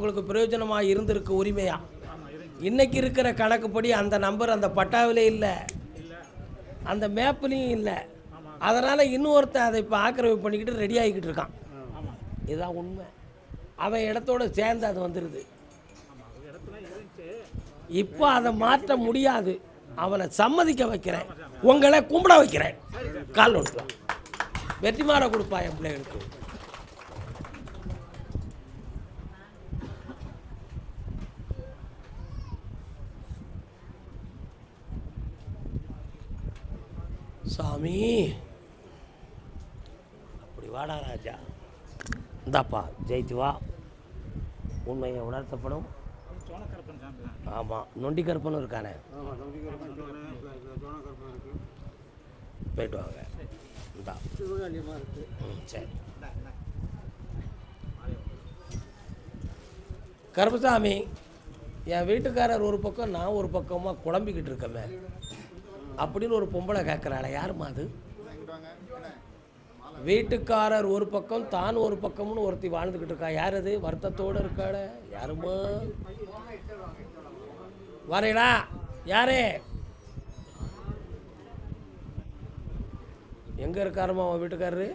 உங்களுக்கு பிரயோஜனமாக இருந்திருக்கு உரிமையாக. இன்றைக்கி இருக்கிற கணக்குப்படி அந்த நம்பர் அந்த பட்டாவிலே இல்லை, அந்த மேப்லேயும் இல்லை. அதனால் இன்னொருத்தன் அதை இப்போ ஆக்கிரமிப்பு பண்ணிக்கிட்டு ரெடி ஆகிக்கிட்டு இருக்கான். இதுதான் உண்மை. அவன் இடத்தோடு சேர்ந்து அது வந்துடுது. இப்போ அதை மாற்ற முடியாது. அவனை சம்மதிக்க வைக்கிறேன், உங்களை கும்பிட வைக்கிறேன். கால் ஒன்று வெற்றி மாற கொடுப்பா என் பிள்ளைகளுக்கு. சாமி அப்படி வாடா ராஜா, இந்தாப்பா ஜெயிச்சு வா. உண்மையை உணர்த்தப்படும். ஆமாம், நொண்டி கருப்பனும் இருக்கானே, போயிட்டு வாங்க. இந்தா சரி. கருப்பசாமி, என் வீட்டுக்காரர் ஒரு பக்கம், நான் ஒரு பக்கமாக குழம்பிக்கிட்டு இருக்கமே அப்படின்னு ஒரு பொம்பளை கேட்குறாளே, யாருமா அது? வீட்டுக்காரர் ஒரு பக்கம், தான் ஒரு பக்கம்னு ஒருத்தி வாழ்ந்துக்கிட்டு இருக்கா. யார் அது? வருத்தத்தோடு இருக்காள, யாருமா? வரீங்களா? யாரு? எங்கே இருக்காருமா அவன் வீட்டுக்காரரு?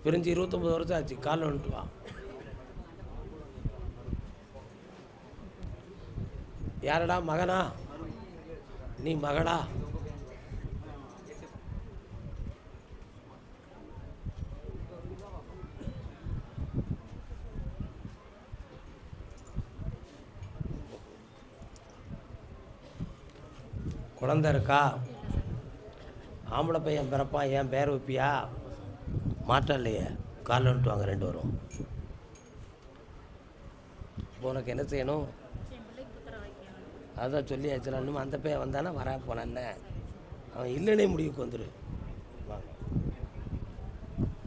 பிரிஞ்சு 29 வருஷம் ஆச்சு. காலில் வந்துட்டு வா. யாரடா? மகனா? நீ மகளா? குழந்தை இருக்கா? ஆம்பளை பையன் பிறப்பான், ஏன் பேர் வைப்பியா? மாற்றம் இல்லையே. காலில் வந்துட்டு வாங்க ரெண்டு வரும். உனக்கு என்ன செய்யணும்? அதான் சொல்லி ஆச்சுலாம். அந்த பையன் வந்தானே வர போனான்னு அவன் இல்லைன்னே முடிவுக்கு வந்துடு.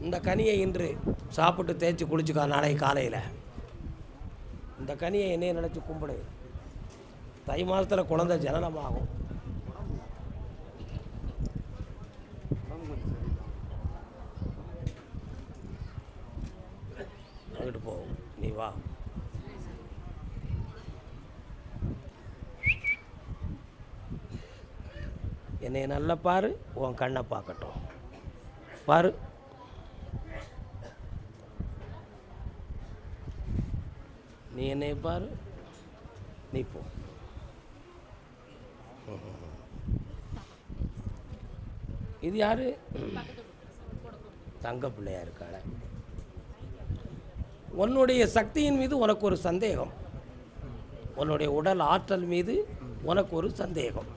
இந்த கனியை இன்று சாப்பிட்டு தேய்ச்சி குளிச்சுக்கா. நாளைக்கு காலையில் இந்த கனியை என்னைய நினச்சி கும்பிடு. தை மாதத்தில் குழந்தை ஜனனமாகும். அங்கிட்டு போ, நீ வா. என்னை நல்லா பாரு, உன் கண்ணை பார்க்கட்டும். பாரு, நீ என்னை பாரு, நீ போ. இது யாரு? தங்க பிள்ளையா இருக்காள. உன்னுடைய சக்தியின் மீது உனக்கு ஒரு சந்தேகம், உன்னுடைய உடல் ஆற்றல் மீது உனக்கு ஒரு சந்தேகம்.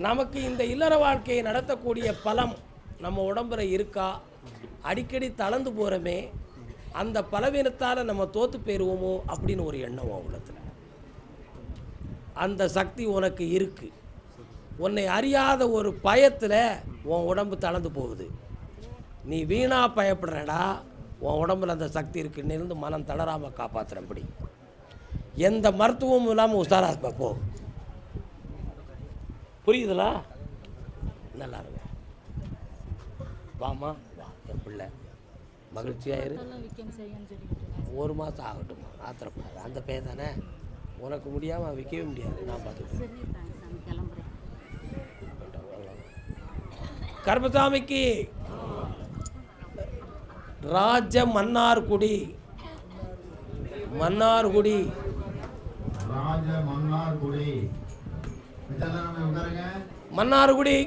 நமக்கு இந்த இல்லற வாழ்க்கையை நடத்தக்கூடிய பலம் நம்ம உடம்புல இருக்கா? அடிக்கடி தளர்ந்து போகிறோமே, அந்த பலவீனத்தால் நம்ம தோற்று போயிடுவோமோ அப்படின்னு ஒரு எண்ணம் உள்ளத்தில். அந்த சக்தி உனக்கு இருக்குது. உன்னை அறியாத ஒரு பயத்தில் உன் உடம்பு தளர்ந்து போகுது. நீ வீணாக பயப்படுறடா. உன் உடம்புல அந்த சக்தி இருக்குன்னு இருந்து மனம் தளராமல் காப்பாற்றுறபடி எந்த மருத்துவமும் இல்லாமல் உஷாராக போ. புரியுதுங்களா? நல்லா இருங்க. வாமா வா, என் பிள்ளை மகிழ்ச்சியாயிரு. 1 மாதம் ஆகட்டும், ஆத்திரப்படாது. அந்த பையன் தானே, உனக்கு முடியாமல் விற்கவே முடியாது. நான் பார்த்துக்கிறேன். கருப்பசாமிக்கு ராஜ மன்னார்குடி, மன்னார்குடி, மன்னார்குடி.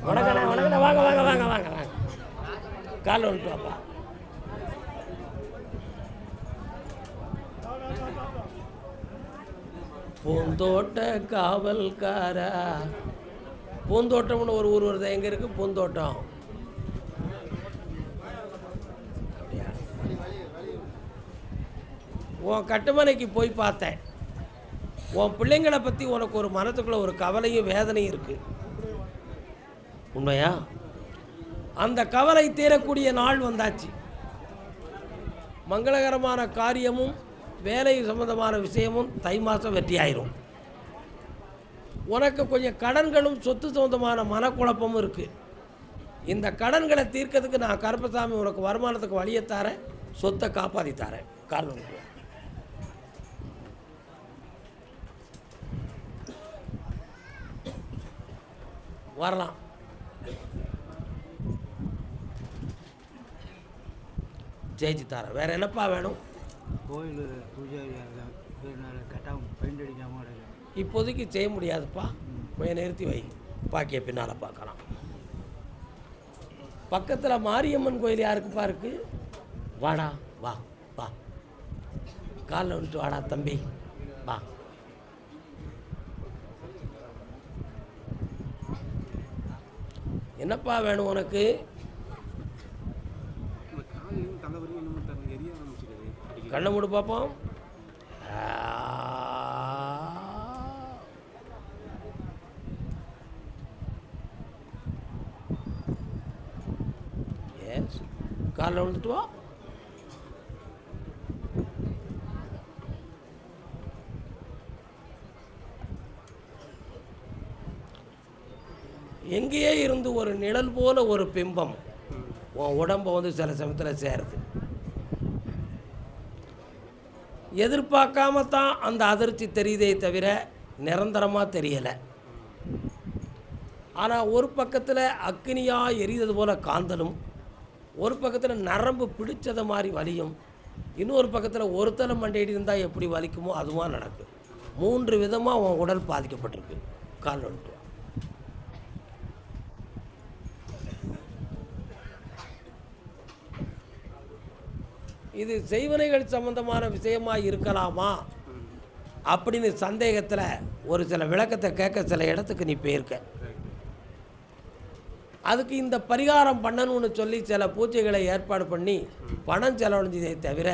வணக்கண்ணே, வணக்கண்ணே. வாங்க வாங்க வாங்க வாங்க வாங்க. காலைல வந்துட்டு வாப்பா. பூந்தோட்ட காவல்காரா. பூந்தோட்டம்னு ஒரு ஊர் வருது. எங்கே இருக்குது பூந்தோட்டம்? அப்படியா? உன் கட்டுமனைக்கு போய் பார்த்தேன். உன் பிள்ளைங்களை பற்றி உனக்கு ஒரு மனத்துக்குள்ளே ஒரு கவலையும் வேதனையும் இருக்குது. உண்மையா? அந்த கவலை தீரக்கூடிய நாள் வந்தாச்சு. மங்களகரமான காரியமும் வேலை சம்பந்தமான விஷயமும் தை மாதம் வெற்றி ஆயிரும். உனக்கு கொஞ்சம் கடன்களும் சொத்து சம்பந்தமான மனக்குழப்பமும் இருக்குது. இந்த கடன்களை தீர்க்கிறதுக்கு நான் கருப்பசாமி உனக்கு வருமானத்துக்கு வழியை தரேன். சொத்தை காப்பாற்றி தரேன். கால் வந்துட்டு வரலாம். ஜெயிச்சு தரேன். வேறு என்னப்பா வேணும்? கோயில் பூஜை கட்டாமல் பெயிண்ட் அடிக்காமல் இப்போதைக்கு செய்ய முடியாதுப்பா. கொஞ்சம் நிறுத்தி வை, பாக்கிய பின்னால் பார்க்கலாம். பக்கத்தில் மாரியம்மன் கோயில் யாருக்குப்பா இருக்கு? வாடா, வா வா, காலில் வந்துட்டு வாடா தம்பி, வா. என்னப்பா வேணும் உனக்கு? கண்ணை மூடு பார்ப்போம். எஸ், காலில் விழுந்துட்டு வா. எங்கேயே இருந்து ஒரு நிழல் போல ஒரு பிம்பம் உன் உடம்பை வந்து சில சமயத்தில் சேருது. எதிர்பார்க்காம தான் அந்த அதிர்ச்சி தெரியுதே தவிர நிரந்தரமாக தெரியலை. ஆனால் ஒரு பக்கத்தில் அக்னியாக எரியுது போல் காந்தலும், ஒரு பக்கத்தில் நரம்பு பிடிச்சது மாதிரி வலியும், இன்னொரு பக்கத்தில் ஒரு தலை மண்டையடி இருந்தால் எப்படி வலிக்குமோ அதுவாக நடக்குது. 3 விதமாக உன் உடல் பாதிக்கப்பட்டிருக்கு. கால் வந்துட்டு இது செய்வனைகள் சம்பந்தமான விஷயமாக இருக்கலாமா அப்படின்னு சந்தேகத்தில் ஒரு சில விளக்கத்தை கேட்க சில இடத்துக்கு நீ போயிருக்க. அதுக்கு இந்த பரிகாரம் பண்ணணும்னு சொல்லி சில பூஜைகளை ஏற்பாடு பண்ணி பணம் செலவழிஞ்சதை தவிர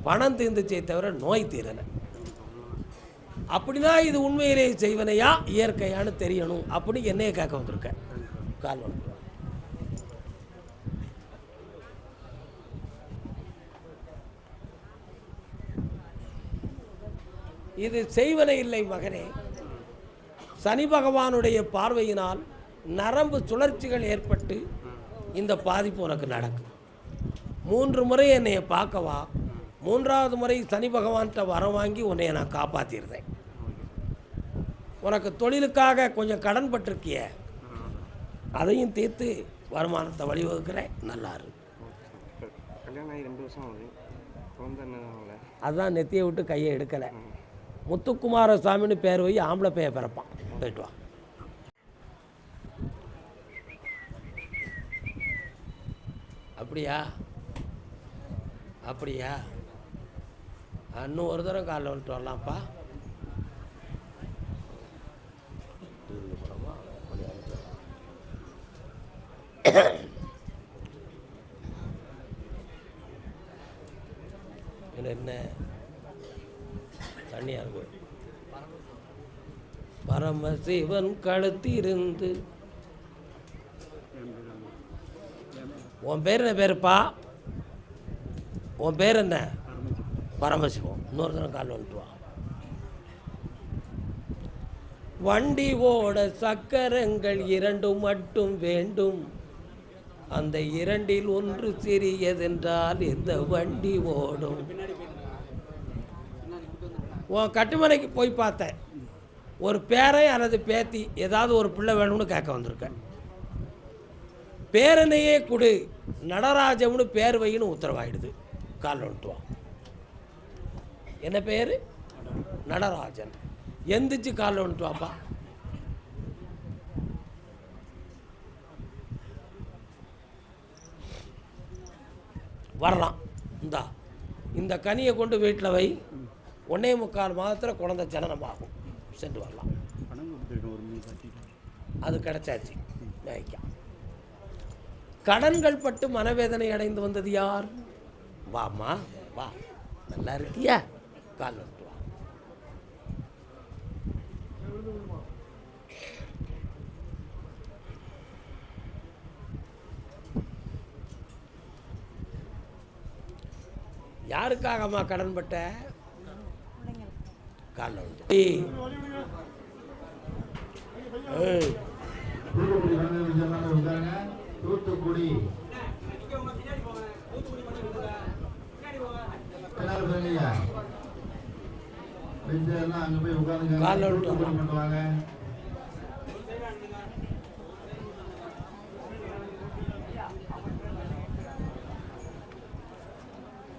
பணம் தீர்ந்துச்சே தவிர நோய் தீரலை. அப்படின்னா இது உண்மையிலேயே செய்வனையா இயற்கையானு தெரியணும் அப்படி என்னைய கேட்க வந்திருக்கேன். கால் வந்து இது செய்வனை இல்லை மகனே. சனி பகவானுடைய பார்வையினால் நரம்பு சுழற்சிகள் ஏற்பட்டு இந்த பாதிப்பு உனக்கு நடக்கும். 3 முறை என்னைய பார்க்கவா, 3வது முறை சனி பகவான்கிட்ட வரம் வாங்கி உன்னைய நான் காப்பாற்றிருந்தேன். உனக்கு தொழிலுக்காக கொஞ்சம் கடன் பட்டிருக்கிய, அதையும் தீர்த்து வருமானத்தை வழிவகுக்கிறேன். நல்லாரு. அதுதான் நெத்தியை விட்டு கையை எடுக்கலை. முத்துக்குமாரசாமின்னு பேர் வை, ஆம்பளை பைய பிறப்பான். போயிட்டு வா. அப்படியா அப்படியா? இன்னும் ஒரு தரம் காலைல வந்துட்டு வரலாம்ப்பா. என்ன தண்ணியாக இருக்கும். பரமசிவன் கழுத்திருந்து. உன் பேர் என்ன பேருப்பா? உன் பேர் என்ன? பரமசிவம். இன்னொரு தினம் காலில் வந்துட்டு வா. வண்டி ஓட சக்கரங்கள் 2 மட்டும் வேண்டும், அந்த 2ல் ஒன்று சிறியதென்றால் எந்த வண்டி ஓடும். உன் கட்டுமனைக்கு போய் பார்த்தேன். ஒரு பேரை அல்லது பேத்தி ஏதாவது ஒரு பிள்ளை வேணும்னு கேட்க வந்திருக்கேன். பேரனையே கொடு, நடராஜம்னு பேர் வைன்னு உத்தரவாயிடுது. காலில் வந்துட்டு வா. என்ன பேர்? நடராஜன். எந்திரிச்சு காலில் வந்துட்டு வாப்பா. வரலாம். இந்த கனியை கொண்டு வீட்டில் வை. 1.25 மாதத்தில் குழந்தை ஜனனமாகும். சென்று வரலாம். அது கிடைச்சாச்சு. வைக்கா. கடன்கள் பட்டு மனவேதனை அடைந்து வந்தது யார்? வாம்மா வா. நல்லா இருக்கியா? கால் வந்துட்டு வா. யாருக்காகம்மா கடன் பட்ட? காலில் வந்து காலைல விட்டு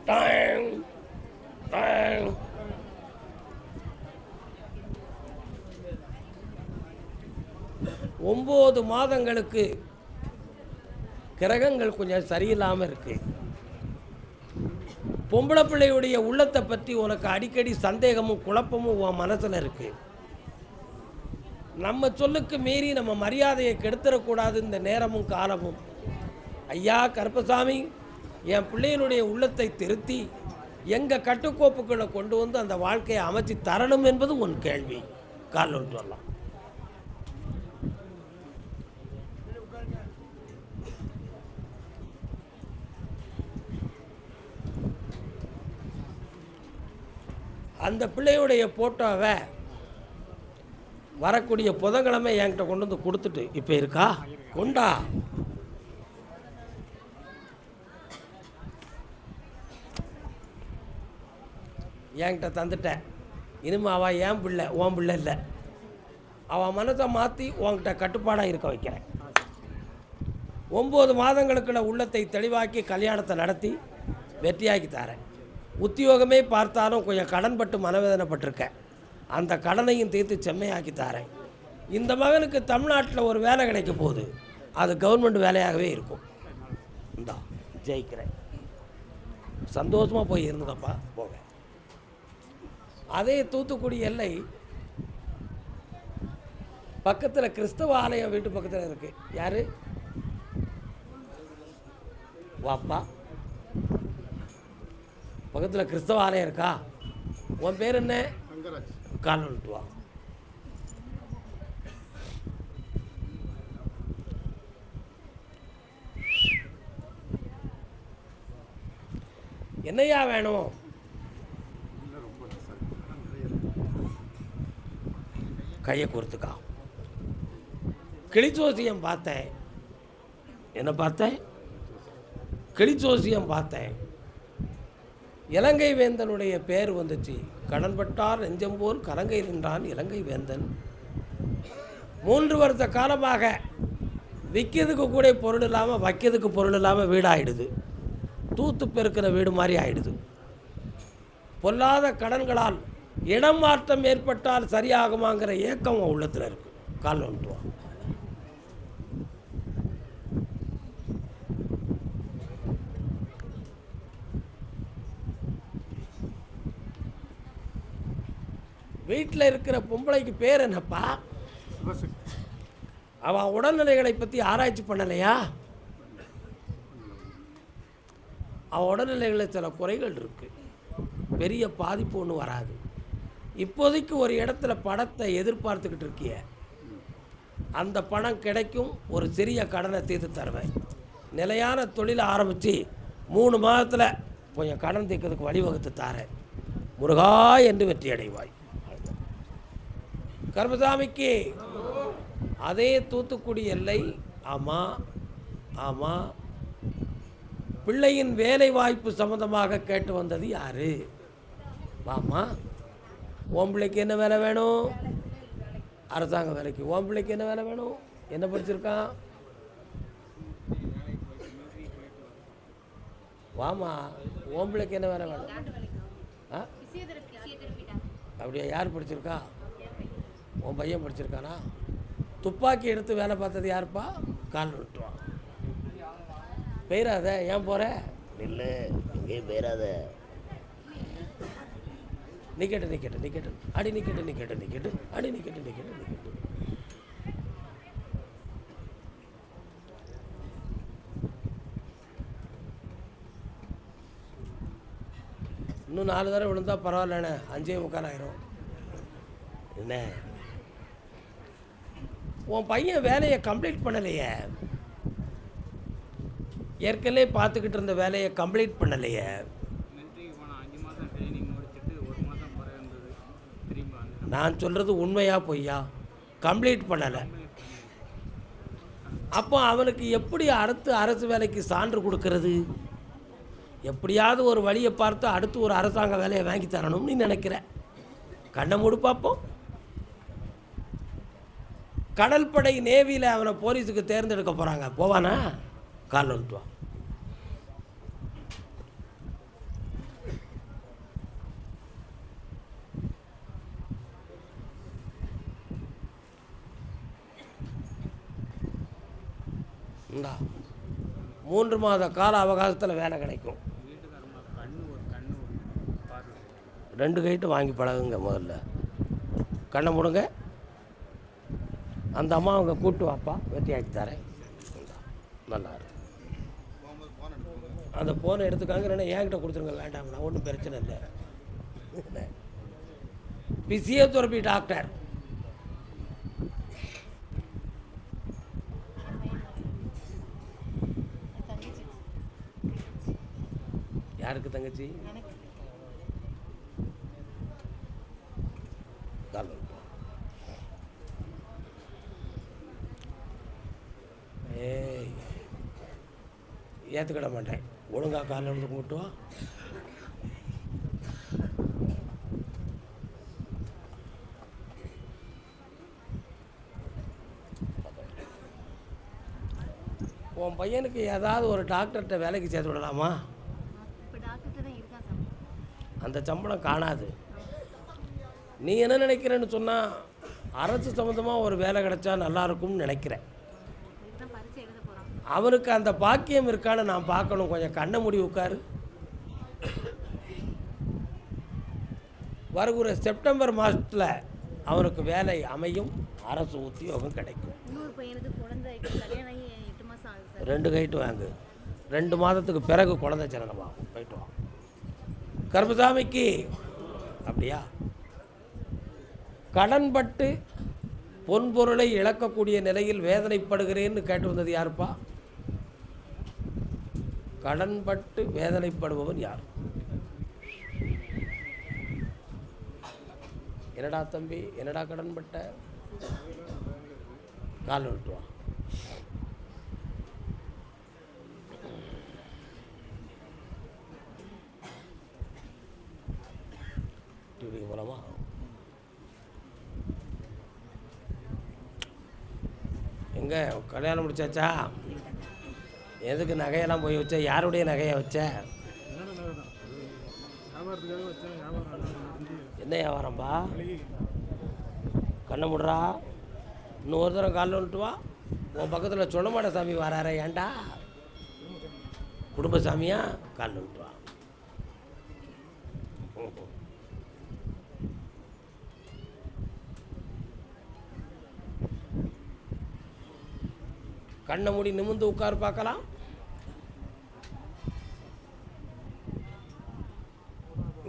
டாங் டாங். 9 மாதங்களுக்கு கிரகங்கள் கொஞ்சம் சரியில்லாமல் இருக்கு. பொம்பளை பிள்ளையுடைய உள்ளத்தை பற்றி உனக்கு அடிக்கடி சந்தேகமும் குழப்பமும் உன் மனசில் இருக்கு. நம்ம சொல்லுக்கு மீறி நம்ம மரியாதையை கெடுத்துடக்கூடாது இந்த நேரமும் காலமும். ஐயா கருப்பசாமி, என் பிள்ளையினுடைய உள்ளத்தை திருத்தி எங்கள் கட்டுக்கோப்புகளை கொண்டு வந்து அந்த வாழ்க்கையை அமைச்சு தரணும் என்பது உன் கேள்வி. காலில் சொல்லலாம். அந்த பிள்ளையுடைய போட்டோவை வரக்கூடிய புதன்கிழமை என்கிட்ட கொண்டு வந்து கொடுத்துட்டு, இப்போ இருக்கா கொண்டா, என்கிட்ட தந்துட்டேன். இனிமே அவள் என் பிள்ளை, உன் பிள்ளை இல்லை. அவன் மனசை மாற்றி உன்கிட்ட கட்டுப்பாடாக இருக்க வைக்கிறேன். 9 மாதங்களுக்குள்ள உள்ளத்தை தெளிவாக்கி கல்யாணத்தை நடத்தி வெற்றியாக்கி தரேன். உத்தியோகமே பார்த்தாலும் கொஞ்சம் கடன் பட்டு மனவேதனைப்பட்டிருக்கேன். அந்த கடனையும் தீர்த்து செம்மையாக்கி தரேன். இந்த மகனுக்கு தமிழ்நாட்டில் ஒரு வேலை கிடைக்க போகுது. அது கவர்மெண்ட் வேலையாகவே இருக்கும். இந்தா ஜெயிக்கிறேன். சந்தோஷமாக போய் இருந்துக்கப்பா போக. அதே தூத்துக்குடி எல்லை பக்கத்தில் கிறிஸ்தவ ஆலயம் வீட்டு பக்கத்தில் இருக்குது. யார் வாப்பா, பக்கத்தில் கிறிஸ்தவ ஆலயம் இருக்கா? உன் பேர் என்ன? கால் விட்டு வா. என்னையா வேணும்? கையை கொடுத்துக்கா. கிளிச்சோசியம் பார்த்தேன். என்ன பார்த்தேன்? கிளிச்சோசியம் பார்த்தேன். இலங்கை வேந்தனுடைய பேர் வந்துச்சு. கடன்பட்டார் நெஞ்சம் போல் கலங்கை நின்றான் இலங்கை வேந்தன். 3 வருஷ காலமாக விற்கிறதுக்கு கூட பொருள் இல்லாமல், வைக்கிறதுக்கு பொருள் இல்லாமல் வீடாகிடுது. தூத்து பெருக்கிற வீடு மாதிரி ஆகிடுது. பொல்லாத கடன்களால் இடம் மாற்றம் ஏற்பட்டால் சரியாகுமாங்கிற ஏக்கம் உள்ளத்தில் இருக்கு. கால் வந்துட்டுவான். வீட்டில் இருக்கிற பொம்பளைக்கு பேர் என்னப்பா? அவன் உடல்நிலைகளை பற்றி ஆராய்ச்சி பண்ணலையா? அவன் உடல்நிலைகளில் சில குறைகள் இருக்குது. பெரிய பாதிப்பு ஒன்றும் வராது. இப்போதைக்கு ஒரு இடத்துல பணத்தை எதிர்பார்த்துக்கிட்டு இருக்கிய, அந்த பணம் கிடைக்கும். ஒரு சிறிய கடனை தீர்த்து தருவேன். நிலையான தொழிலை ஆரம்பித்து 3 மாதத்தில் கொஞ்சம் கடன் தீர்க்கிறதுக்கு வழிவகுத்து தாரேன். முருகா என்று வெற்றி அடைவாய். கருப்பசாமிக்கு அதே தூத்துக்குடி எல்லை. ஆமாம் ஆமாம், பிள்ளையின் வேலை வாய்ப்பு சம்மந்தமாக கேட்டு வந்தது யாரு? வாமா, உன் பிள்ளைக்கு என்ன வேலை வேணும்? அரசாங்க வேலைக்கு. உன் பிள்ளைக்கு என்ன வேலை வேணும்? என்ன படிச்சிருக்கான்? வாமா, உன் பிள்ளைக்கு என்ன வேலை வேணும்? ஆ, அப்படியா? யார் படிச்சிருக்கா? உன் பையன் படிச்சிருக்கானா? துப்பாக்கி எடுத்து வேலை பார்த்தது யாருப்பா? கால் விட்டுவான். பெயராத. ஏன் போகிற? இல்லை, எங்கேயும் பெயராத. நிக்கட்டு நிக்கட்டு நிக்கட்டு அடி நிக்கட்டு நிக்கட்டு நிக்கட்டு அடி நிக்கட்டு நிக்கட்டு நிக்கட்டு. இன்னும் 4 தடவை விழுந்தா பரவாயில்லண்ணே. 5:45 ஆயிரும். என்ன, உன் பையன் வேலையை கம்ப்ளீட் பண்ணலையே? ஏற்கனவே பார்த்துக்கிட்டு இருந்த வேலையை கம்ப்ளீட் பண்ணலையே? நான் சொல்கிறது உண்மையா பொய்யா? கம்ப்ளீட் பண்ணலை. அப்போ அவனுக்கு எப்படி அடுத்து அரசு வேலைக்கு சான்று கொடுக்கறது? எப்படியாவது ஒரு வழியை பார்த்து அடுத்து ஒரு அரசாங்க வேலையை வாங்கி தரணும்னு நினைக்கிற. கண்ணை மூடு பார்ப்போம். கடற்படை நேவியில் அவனை போலீஸுக்கு தேர்ந்தெடுக்க போகிறாங்க. போவானா? கால் வந்துட்டு வா. இந்தா 3 மாத கால அவகாசத்தில் வேலை கிடைக்கும். 2 கைட்டு வாங்கி பழகுங்க. முதல்ல கண்ணை முடுங்க. அந்த அம்மா அவங்க கூட்டு வாப்பா, வெட்டியாக்கி தரேன். நல்லா இருக்கு. அந்த ஃபோனை எடுத்துக்காங்க, இல்லைன்னா என்கிட்ட கொடுத்துருங்க. வேண்டாம்ண்ணா, ஒன்றும் பிரச்சனை இல்லை. Physiotherapy doctor. யாருக்கு தங்கச்சி? ஏய், ஏற்றுக்கிட மாட்டேன். ஒழுங்கா காலில் இருந்து கும்பிட்டு வா. உன் பையனுக்கு ஏதாவது ஒரு டாக்டர்கிட்ட வேலைக்கு சேர்த்து விடலாமா? அந்த சம்பளம் காணாது. நீ என்ன நினைக்கிறேன்னு சொன்னால், அரசு சம்மந்தமாக ஒரு வேலை கிடைச்சா நல்லாயிருக்கும்னு நினைக்கிறேன். அவனுக்கு அந்த பாக்கியம் இருக்கான்னு நான் பார்க்கணும். கொஞ்சம் கண்ணை மூடி உட்காரு. வருகிற செப்டம்பர் மாதத்தில் அவனுக்கு வேலை அமையும், அரசு உத்தியோகம் கிடைக்கும். 2 கைட்டு வாங்கு. 2 மாதத்துக்கு பிறகு குழந்தை ஜனனமாகும். போயிட்டு வா. கர்மசாமிக்கு அப்படியா? கடன்பட்டு பொன்பொருளை இழக்கக்கூடிய நிலையில் வேதனைப்படுகிறேன்னு கேட்டு வந்தது யாருப்பா? கடன்பட்டு வேதனைப்படுபவன் யார்? என்னடா தம்பி, என்னடா கடன்பட்ட? கால் விட்டுவா. டிவிக்கு போகலாமா? எங்கே கல்யாணம் முடிச்சாச்சா? எதுக்கு நகையெல்லாம் போய் வச்ச? யாருடைய நகையை வச்ச? என்ன வியாபாரம்பா? கண்ணை முடுறா. இன்னொரு தரம் காலில் வந்துட்டு வா. உன் பக்கத்தில் சொல்லமாட்ட சாமி வராற. ஏன்டா குடும்ப சாமியா? காலில் வந்துட்டு வா. கண்ணை மூடி நிமிர்ந்து உட்கார் பார்க்கலாம்.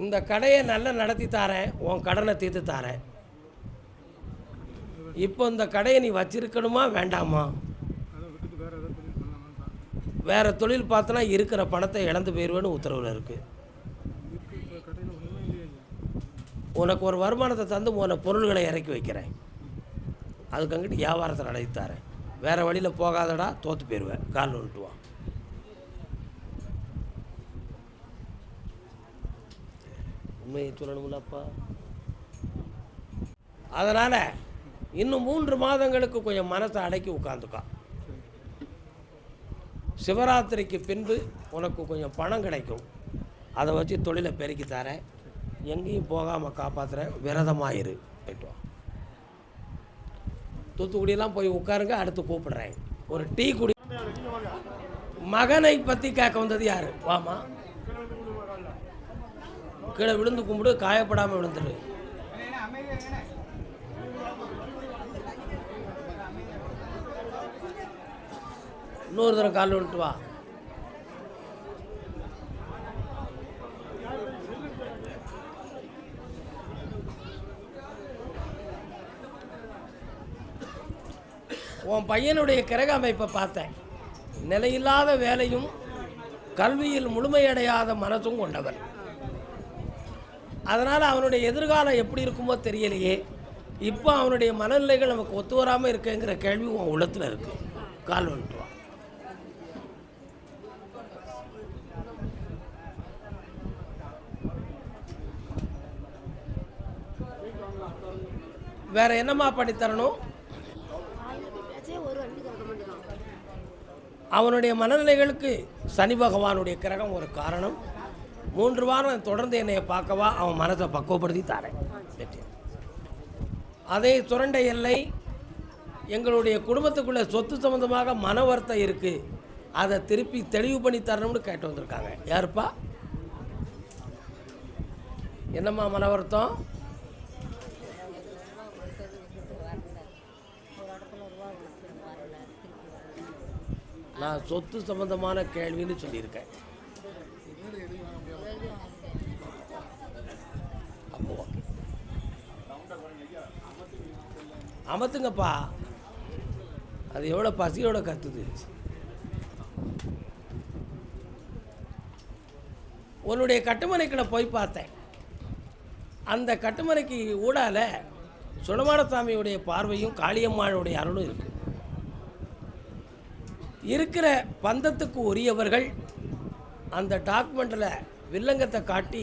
இந்த கடையை நல்லா நடத்தி தாரேன், உன் கடனை தீர்த்து தாரேன். இப்போ இந்த கடையை நீ வச்சிருக்கணுமா வேண்டாமா? வேற தொழில் பார்த்தனா இருக்கிற பணத்தை இழந்து போயிடுவேன்னு உத்தரவில் இருக்குது. உனக்கு ஒரு வருமானத்தை தந்து உன பொருள்களை இறக்கி வைக்கிறேன். அதுக்கு அங்கிட்டு வியாபாரத்தை நடத்தி தாரேன். வேறு வழியில் போகாதடா, தோற்று போயிடுவேன். கால் வந்துட்டு வா. உண்மையை சொல்லணும்லப்பா. அதனால் இன்னும் 3 மாதங்களுக்கு கொஞ்சம் மனசை அடக்கி உட்காந்துக்கா. சிவராத்திரிக்கு பின்பு உனக்கு கொஞ்சம் பணம் கிடைக்கும். அதை வச்சு தொழிலை பெருக்கி தரேன். எங்கேயும் போகாமல் காப்பாற்றுறேன். விரதமாயிரு. போயிட்டு வா. தூத்துக்குடியெல்லாம் போய் உட்காருங்க. அடுத்து கூப்பிடுறேன். ஒரு டீ குடி. மகனை பற்றி கேட்க வந்தது யார்? வாமா, கீழே விழுந்து கும்பிடு. காயப்படாமல் விழுந்துடு. இன்னொரு தடவை காலில் விட்டு வா. உன் பையனுடைய கிரக அமைப்பை பார்த்தேன். நிலையில்லாத வேலையும் கல்வியில் முழுமையடையாத மனசும் கொண்டவன். அதனால் அவனுடைய எதிர்காலம் எப்படி இருக்குமோ தெரியலையே. இப்போ அவனுடைய மனநிலைகள் நமக்கு ஒத்து வராமல் இருக்குங்கிற கேள்வி உன் உள்ளத்தில் இருக்குது. கால் வந்துட்டு வா. வேற என்னம்மா பண்ணித்தரணும்? அவனுடைய மனநிலைகளுக்கு சனி பகவானுடைய கிரகம் ஒரு காரணம். 3 வாரம் தொடர்ந்து என்னைய பார்க்கவா, அவன் மனதை பக்குவப்படுத்தி தாரேன். அதே சுரண்டை எல்லை, எங்களுடைய குடும்பத்துக்குள்ளே சொத்து சம்மந்தமாக மன வருத்தம் இருக்குது, அதை திருப்பி தெளிவு பண்ணி தரணும்னு கேட்டு வந்திருக்காங்க. யாருப்பா? என்னம்மா மன வருத்தம்? நான் சொத்து சம்பந்தமான கேள்வின்னு சொல்லியிருக்கேன். அப்போ ஓகே, அமத்துங்கப்பா. அது எவ்வளோ பசியோட கத்துது. உன்னுடைய கட்டுமனைக்கு நான் போய் பார்த்தேன். அந்த கட்டுமனைக்கு ஊடால சுடமாடசாமியுடைய பார்வையும் காளியம்மாளுடைய அருளும் இருக்கு. இருக்கிற பந்தத்துக்கு உரியவர்கள் அந்த டாக்குமெண்ட்டில் வில்லங்கத்தை காட்டி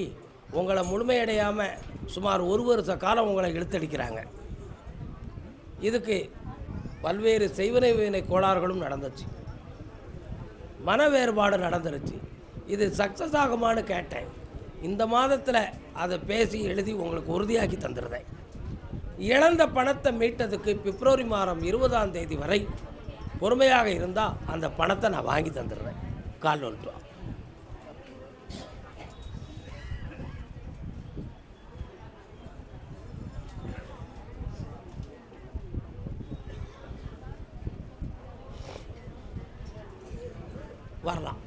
உங்களை முழுமையடையாமல் சுமார் 1 வருஷ காலம் உங்களை இழுத்தடிக்கிறாங்க. இதுக்கு பல்வேறு செய்வனை வினை கோளாறுகளும் நடந்துச்சு, மன வேறுபாடு நடந்துருச்சு. இது சக்ஸஸ் ஆகுமான்னு கேட்டேன். இந்த மாதத்தில் அதை பேசி எழுதி உங்களுக்கு உறுதியாக்கி தந்துடுறேன். இழந்த பணத்தை மீட்டதுக்கு பிப்ரவரி மாதம் 20ஆம் தேதி வரை பொறுமையாக இருந்தால் அந்த பணத்தை நான் வாங்கி தந்துடுறேன். கால் வந்துட்டு வா. வரலாம்.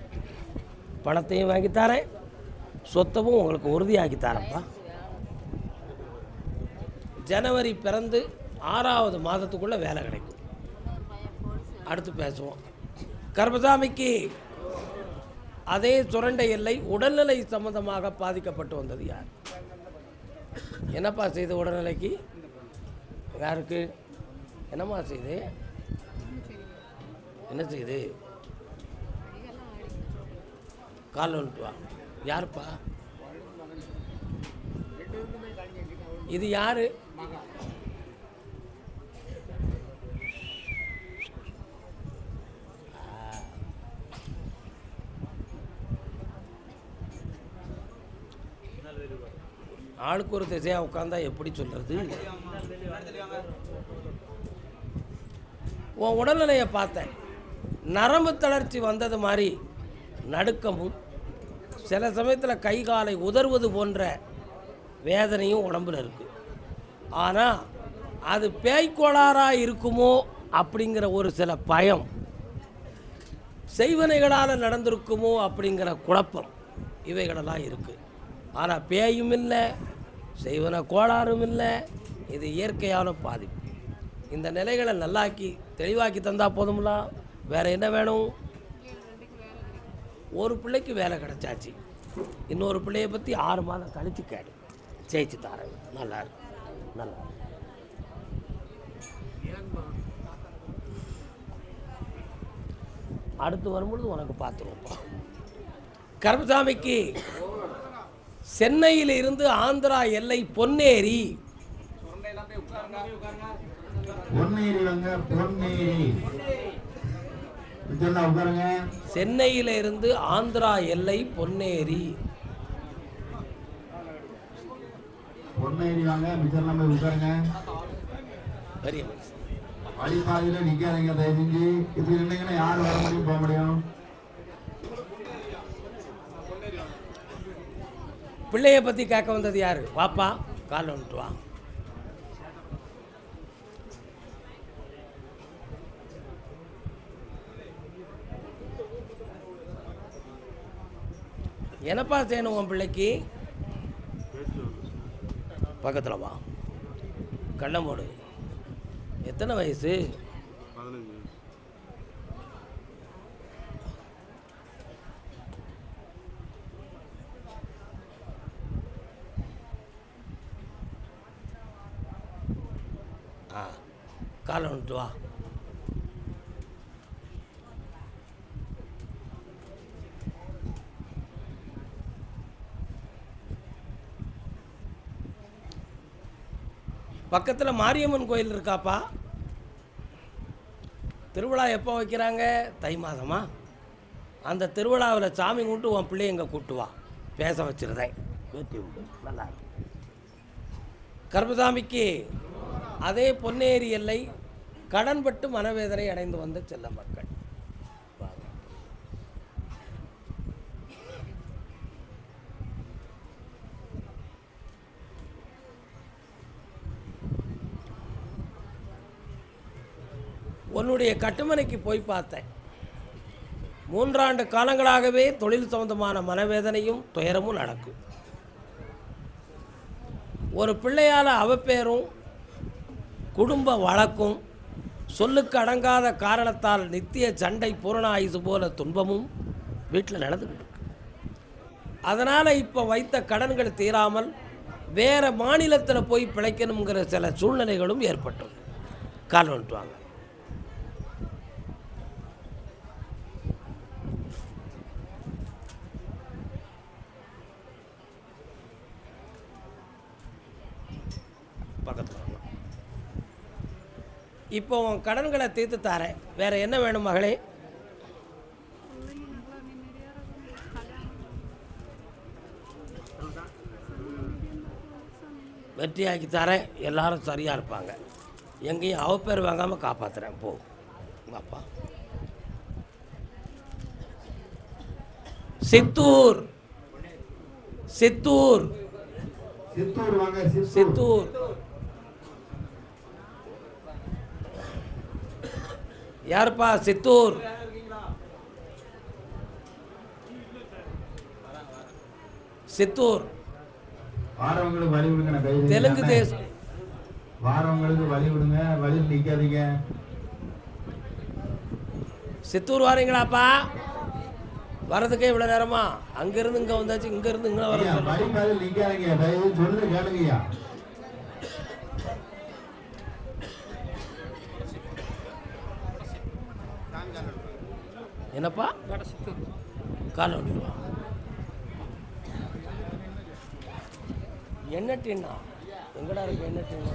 பணத்தையும் வாங்கி தரேன், சொத்தமும் உங்களுக்கு உறுதியாக்கி தரேன்ப்பா. ஜனவரி பிறந்து 6ஆவது மாதத்துக்குள்ளே வேலை கிடைக்கும். அடுத்து பேசுவோம். கர்மசாமிக்கு அதே சுரண்டை எல்லை உடல்நிலை சம்பந்தமாக பாதிக்கப்பட்டு வந்தது யார்? என்னப்பா செய்து உடல்நிலைக்கு? யாருக்கு என்னம்மா செய்து? என்ன செய்து? கால் வந்துட்டு வா. யாருப்பா இது? யாரு? ஆளுக்கு ஒரு திசையாக உட்காந்தா எப்படி சொல்கிறது? உன் உடல்நிலையை பார்த்தேன். நரம்பு தளர்ச்சி வந்தது மாதிரி நடுக்கமும், சில சமயத்தில் கை காலை உதறுவது போன்ற வேதனையும் உடம்பில் இருக்குது. ஆனால் அது பேய்க்கோளாறாக இருக்குமோ அப்படிங்கிற ஒரு சில பயம், செய்வனைகளால் நடந்திருக்குமோ அப்படிங்கிற குழப்பம், இவைகளெல்லாம் இருக்குது. ஆனால் பேயும் இல்லை, செய்வன கோளாறும் இல்லை. இது இயற்கையான பாதிப்பு. இந்த நிலைகளை நல்லாக்கி தெளிவாக்கி தந்தால் போதும்ல. வேறு என்ன வேணும்? ஒரு பிள்ளைக்கு வேலை கிடச்சாச்சு, இன்னொரு பிள்ளையை பற்றி 6 மாதம் கழித்து கேடு ஜெயிச்சு தரேன். நல்லா இருக்கு, நல்லா. அடுத்து வரும்பொழுது உனக்கு பார்த்துருவோம்ப்பா. கருப்பசாமிக்கு சென்னையில் இருந்து ஆந்திரா எல்லை பொன்னேரி. சென்னையில இருந்து ஆந்திரா எல்லை பொன்னேரி. பொன்னேரி வாங்க, மிச்சர்லாம் போய் உட்காருங்க. பெரிய மனுஷன். வழிபாதையில நிக்காதீங்க தயவு செஞ்சு. இப்படி நின்னீங்கன்னா யார் வர முடியும், போக முடியும்? பிள்ளையை பற்றி கேட்க வந்தது யாரு? வாப்பா, கால் வந்துட்டு வா. என்னப்பா செய்யணும் உன் பிள்ளைக்கு? பக்கத்தில் வா, கண்ணை மூடு. எத்தனை வயசு? 15. காலை வந்துட்டு வா. பக்கத்தில் மாரியம்மன் கோயில் இருக்காப்பா. திருவிழா எப்போ வைக்கிறாங்க? தை மாதமா? அந்த திருவிழாவில் சாமி கும்பிட்டு உன் பிள்ளைய எங்கே கூட்டு வா, பேச வச்சுருந்தேன். ஏற்றி விடு, நல்லா இருக்கும். கருப்பசாமிக்கு அதே பொன்னேரி எல்லை கடன்பட்டு மனவேதனை அடைந்து வந்த செல்ல மக்கள். உன்னுடைய கட்டுமனைக்கு போய் பார்த்தேன். 3 ஆண்டு காலங்களாகவே தொழில் சம்பந்தமான மனவேதனையும் துயரமும் நடக்கும். ஒரு பிள்ளையால் அவப்பேரும் குடும்ப வழக்கும் சொல்லுக்கு அடங்காத காரணத்தால் நித்திய சண்டை பூரண ஆயுசு போல துன்பமும் வீட்டில் நடந்துக்கிட்டு இருக்கு. அதனால் இப்போ வைத்த கடன்கள் தீராமல் வேறு மாநிலத்தில் போய் பிழைக்கணுங்கிற சில சூழ்நிலைகளும் ஏற்பட்டது. கால் வந்துட்டுவாங்க. பக்கத்தில் இப்போ உன் கடன்களை தீர்த்து தாரேன். வேறு என்ன வேணும் மகளே? வெற்றியாக்கி தரேன். எல்லாரும் சரியாக இருப்பாங்க. எங்கேயும் அவப்பேர் வாங்காமல் காப்பாற்றுறேன். போ உங்கள் அப்பா. சித்தூர் சித்தூர் சித்தூர் வாங்க. சித்தூர் யாருப்பா? சித்தூர் சித்தூர் வாரவங்களுக்கு வழி விடுங்க. கை தெலுங்கு தேசம். வாரவங்களுக்கு வழி விடுங்க, வழி நிற்காதீங்க. சித்தூர் வாரீங்களாப்பா? வரதுக்கே இவ்வளோ நேரமா? அங்கேருந்து இங்கே வந்தாச்சு, இங்கேருந்து இங்கே வர வழி மாதிரி நிற்காதீங்க. தயவு சொல்லுறது கேளுங்கய்யா. என்னப்பா? காலை வந்துடுவா. என்ன டின்னா? எங்கடா இருக்கு என்ன டின்னா?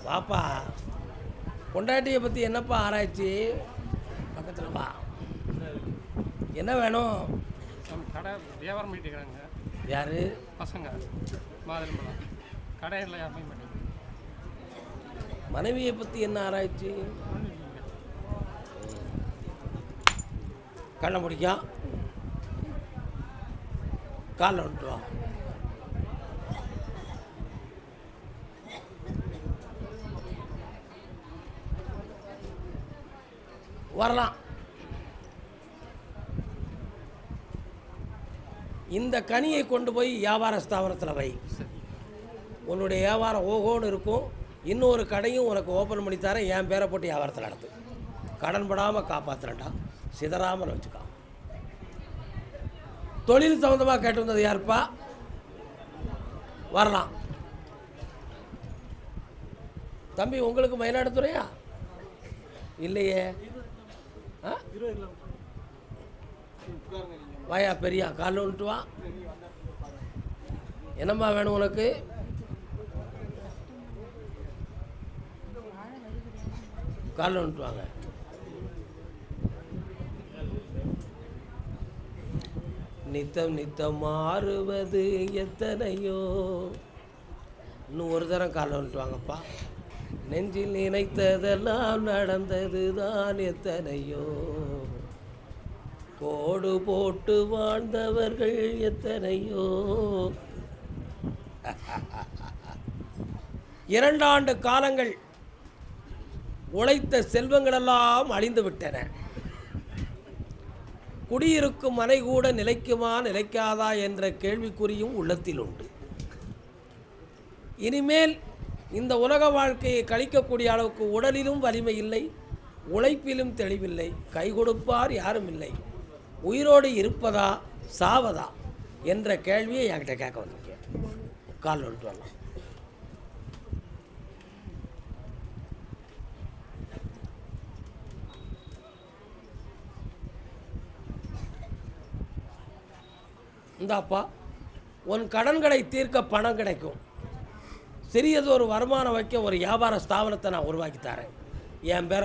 வாப்பா. பொண்டாட்டியை பற்றி என்னப்பா ஆராய்ச்சி? பக்கத்தில் வா. என்ன வேணும்? கடை வியாபாரம் பண்ணிட்டு இருக்கிறாங்க. யாரு? பசங்க மாதிரி கடையில் வியாபாரம் பண்ணி. மனைவியை பற்றி என்ன ஆராய்ச்சி? கண்ணை முடிக்கா. காலில் வந்துட்டு வா. வரலாம். இந்த கனியை கொண்டு போய் வியாபார ஸ்தாபனத்தில் வை. உன்னுடைய வியாபாரம் ஓகோன்னு இருக்கும். இன்னொரு கடையும் உனக்கு ஓப்பன் பண்ணி தரேன். என் பேரை போட்டு வியாபாரத்தில் நடத்து. கடன் படாமல் காப்பாற்றுறேன்டா. சிதறாமல் வச்சுக்கா. தொழில் சம்மந்தமாக கேட்டு வந்தது யாருப்பா? வரலாம். தம்பி உங்களுக்கு மயிலாடுதுறையா? இல்லையே. வாயா பெரியா, காலில் வந்துட்டு வா. என்னம்மா வேணும் உனக்கு? காலில் வந்துட்டு வாங்க. நித்தம் நித்தம் மாறுவது எத்தனையோ. இன்னும் ஒரு தரம் காலில் வந்துட்டு வாங்கப்பா. நெஞ்சில் நினைத்ததெல்லாம் நடந்தது தான் எத்தனையோ. கோடு போட்டு வாழ்ந்தவர்கள் எத்தனையோ. 2 ஆண்டு காலங்கள் உழைத்த செல்வங்களெல்லாம் அழிந்து விட்டன. குடியிருக்கும் மனை கூட நிலைக்குமா நிலைக்காதா என்ற கேள்விக்குறியும் உள்ளத்தில் உண்டு. இனிமேல் இந்த உலக வாழ்க்கையை கழிக்கக்கூடிய அளவுக்கு உடலிலும் வலிமை இல்லை, உழைப்பிலும் தெளிவில்லை, கை கொடுப்பார் யாரும் இல்லை. உயிரோடு இருப்பதா சாவதா என்ற கேள்வியை என்கிட்ட கேட்க வந்திருக்கேன். கால் வந்துட்டு வரலாம். இந்தாப்பா உன் கடன்களை தீர்க்க பணம் கிடைக்கும், சிறியது ஒரு வருமானம் வைக்க ஒரு வியாபார ஸ்தாபனத்தை நான் உருவாக்கி தரேன், என் பேரை